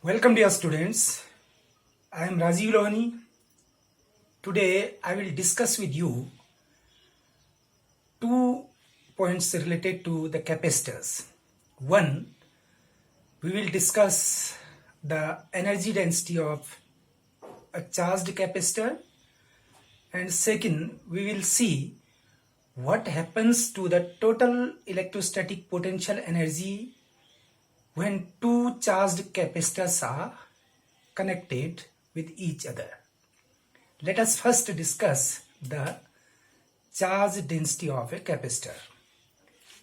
Welcome dear students, I am Rajiv Lohani. Today I will discuss with you 2 points related to the capacitors. One, we will discuss the energy density of a charged capacitor, and second, we will see what happens to the total electrostatic potential energy when two charged capacitors are connected with each other. Let us first discuss the charge density of a capacitor.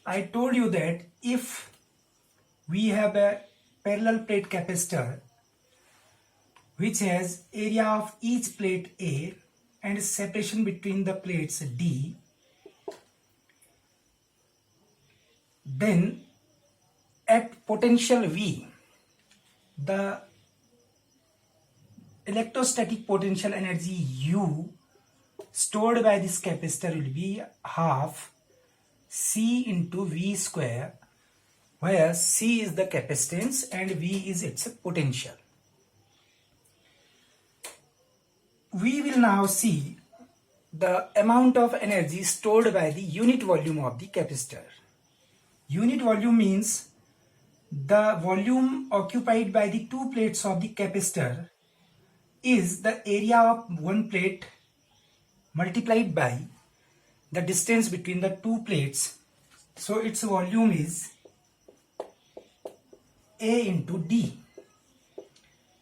I told you that if we have a parallel plate capacitor which has area of each plate A and separation between the plates D, then at potential V, the electrostatic potential energy U stored by this capacitor will be half C into V square, where C is the capacitance and V is its potential. We will now see the amount of energy stored by the unit volume of the capacitor. Unit volume means the volume occupied by the two plates of the capacitor is the area of one plate multiplied by the distance between the two plates. So its volume is A into D.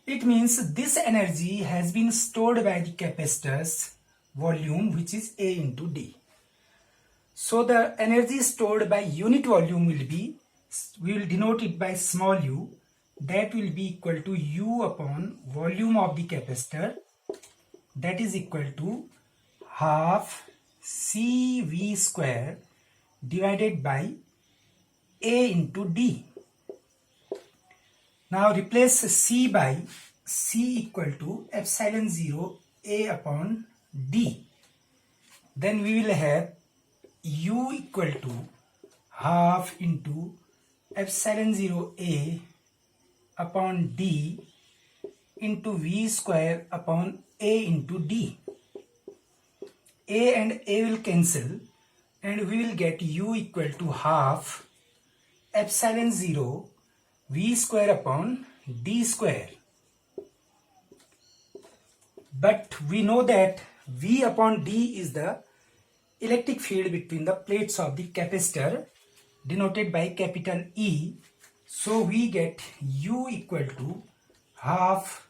It means this energy has been stored by the capacitor's volume, which is A into D. So the energy stored by unit volume will be, we will denote it by small u, that will be equal to U upon volume of the capacitor, that is equal to half CV square divided by A into D. Now replace C by C equal to epsilon 0 A upon D. Then we will have U equal to half into epsilon 0 A upon D into V square upon A into D. A and A will cancel and we will get U equal to half epsilon 0 V square upon D square. But we know that V upon D is the electric field between the plates of the capacitor, denoted by capital E. So we get U equal to half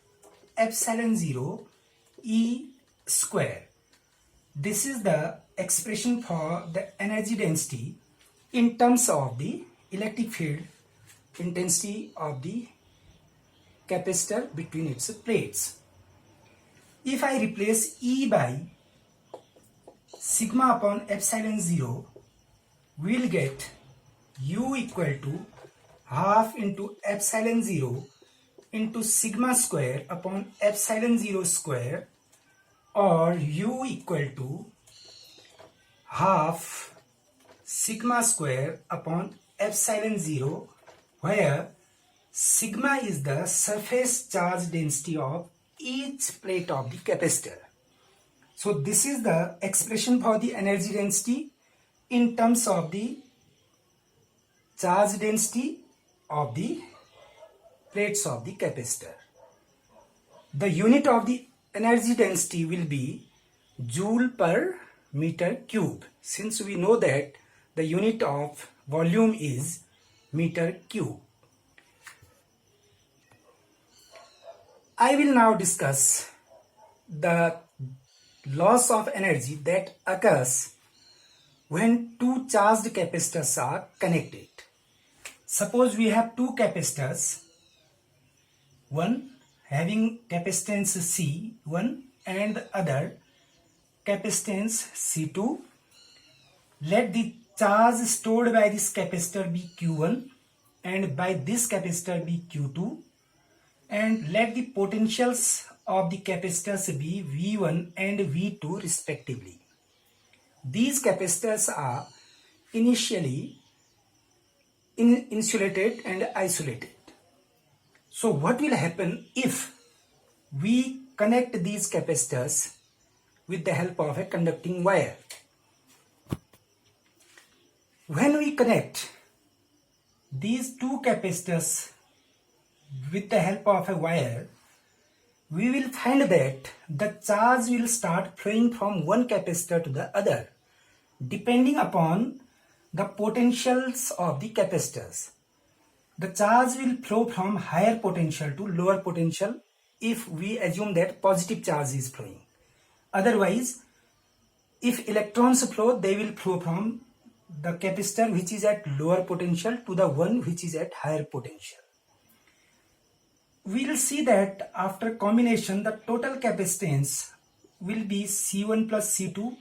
epsilon 0 E square. This is the expression for the energy density in terms of the electric field intensity of the capacitor between its plates. If I replace E by sigma upon epsilon 0, we will get U equal to half into epsilon 0 into sigma square upon epsilon 0 square, or U equal to half sigma square upon epsilon 0, where sigma is the surface charge density of each plate of the capacitor. So this is the expression for the energy density in terms of the charge density of the plates of the capacitor. The unit of the energy density will be joule per meter cube, since we know that the unit of volume is meter cube. I will now discuss the loss of energy that occurs when two charged capacitors are connected. Suppose we have two capacitors, one having capacitance C1 and the other capacitance C2. Let the charge stored by this capacitor be Q1 and by this capacitor be Q2, and let the potentials of the capacitors be V1 and V2 respectively. These capacitors are initially insulated and isolated. So what will happen if we connect these capacitors with the help of a conducting wire? When we connect these two capacitors with the help of a wire, we will find that the charge will start flowing from one capacitor to the other, depending upon the potentials of the capacitors. The charge will flow from higher potential to lower potential if we assume that positive charge is flowing. Otherwise, if electrons flow, they will flow from the capacitor which is at lower potential to the one which is at higher potential. We will see that after combination, the total capacitance will be C1 plus C2,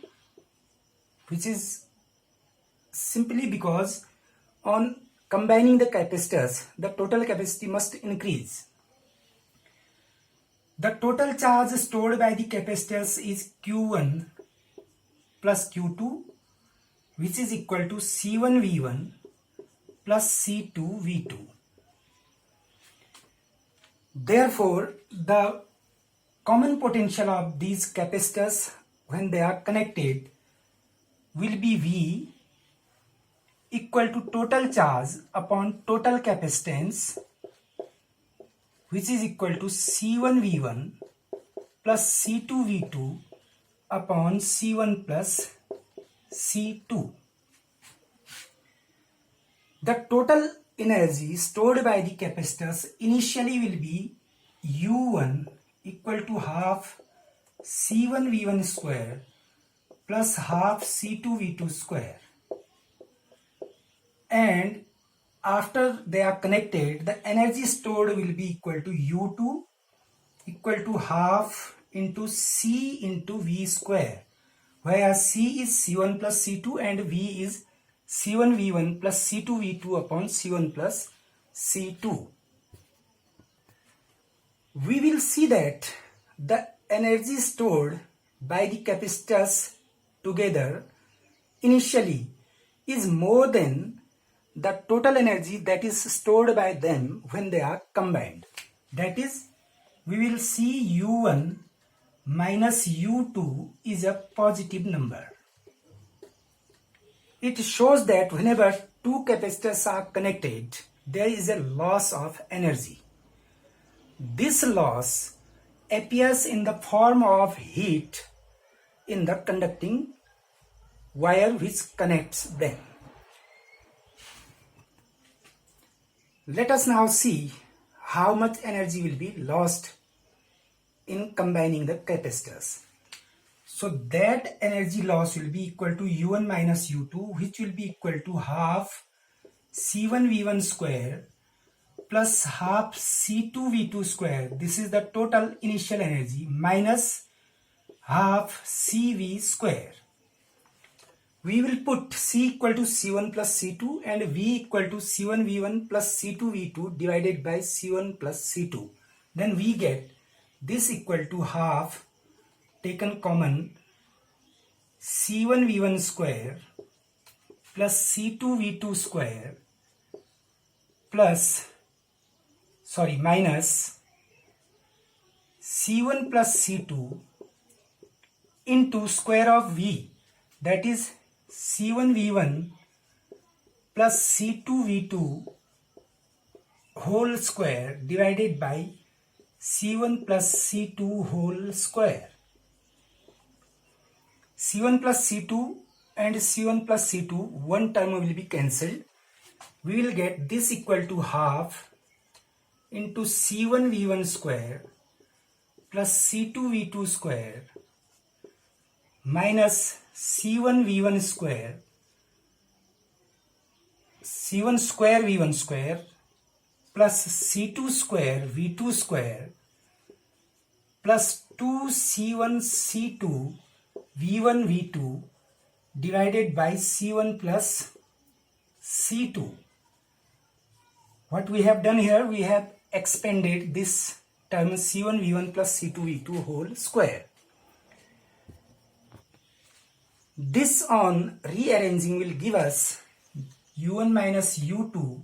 which is simply because on combining the capacitors, the total capacity must increase. The total charge stored by the capacitors is Q1 plus Q2, which is equal to C1 V1 plus C2 V2. Therefore, the common potential of these capacitors when they are connected will be V equal to total charge upon total capacitance, which is equal to C1 V1 plus C2 V2 upon C1 plus C2. The total energy stored by the capacitors initially will be U1 equal to half C1 V1 square plus half C2 V2 square. And after they are connected, the energy stored will be equal to U2 equal to half into C into V square, where C is C1 plus C2 and V is C1 V1 plus C2 V2 upon C1 plus C2. We will see that the energy stored by the capacitors together initially is more than the total energy that is stored by them when they are combined. That is, we will see U1 minus U2 is a positive number. It shows that whenever two capacitors are connected, there is a loss of energy. This loss appears in the form of heat in the conducting wire which connects them. Let us now see how much energy will be lost in combining the capacitors. So that energy loss will be equal to U1 minus U2, which will be equal to half C1 V1 square plus half C2 V2 square. This is the total initial energy minus half CV square. We will put C equal to C1 plus C2 and V equal to C1 V1 plus C2 V2 divided by C1 plus C2. Then we get this equal to half taken common C1 V1 square plus C2 V2 square minus C1 plus C2 into square of V, that is C1 V1 plus C2 V2 whole square divided by C1 plus C2 whole square. C1 plus C2 and C1 plus C2, one term will be cancelled. We will get this equal to half into C1 V1 square plus C2 V2 square minus C1 V1 square, C1 square V1 square plus C2 square V2 square plus 2C1 C2 V1 V2 divided by C1 plus C2. What we have done here, we have expanded this term C1 V1 plus C2 V2 whole square. This on rearranging will give us U1 minus U2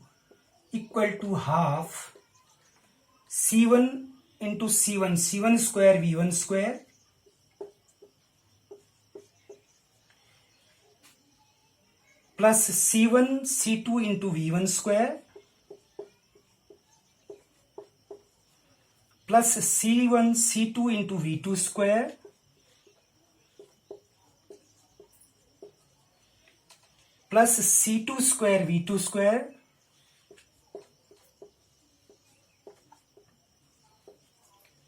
equal to half C1 into C1, C1 square V1 square plus C1 C2 into V1 square plus C1 C2 into V2 square plus C2 square V2 square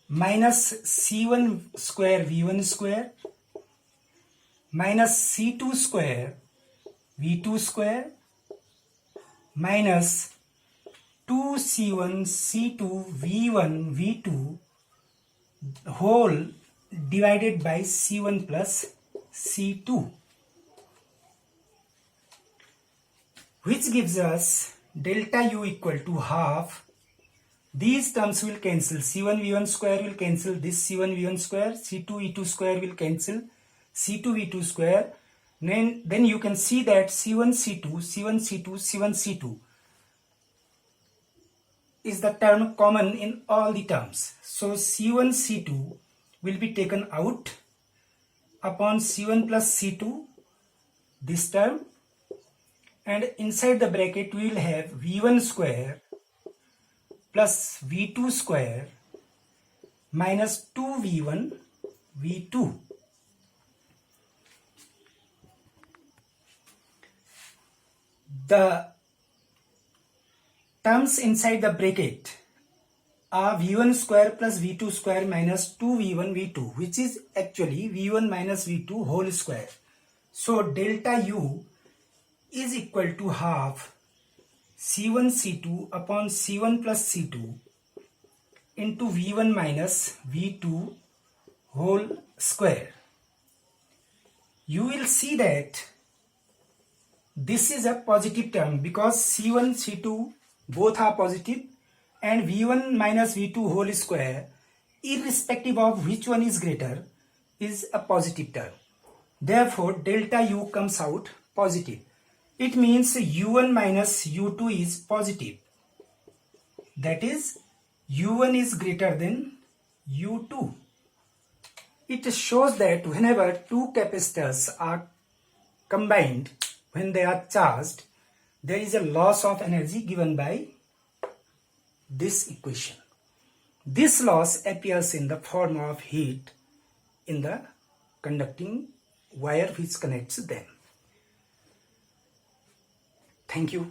minus C1 square V1 square minus C2 square V2 square minus 2C1 C2 V1 V2 whole divided by C1 plus C2, which gives us delta U equal to half. These terms will cancel. C1 V1 square will cancel this C1 V1 square. C2 V2 square will cancel C2 V2 square. Then you can see that C1 C2, C1 C2, C1 C2 is the term common in all the terms. So C1 C2 will be taken out upon C1 plus C2, this term, and inside the bracket we will have V1 square plus V2 square minus 2V1 V2. The terms inside the bracket are V1 square plus V2 square minus 2V1 V2, which is actually V1 minus V2 whole square. So delta U is equal to half C1 C2 upon C1 plus C2 into V1 minus V2 whole square. You will see that this is a positive term because C1 C2 both are positive and V1 minus V2 whole square, irrespective of which one is greater, is a positive term. Therefore delta U comes out positive. It means U1 minus U2 is positive. That is, U1 is greater than U2. It shows that whenever two capacitors are combined, when they are charged, there is a loss of energy given by this equation. This loss appears in the form of heat in the conducting wire which connects them. Thank you.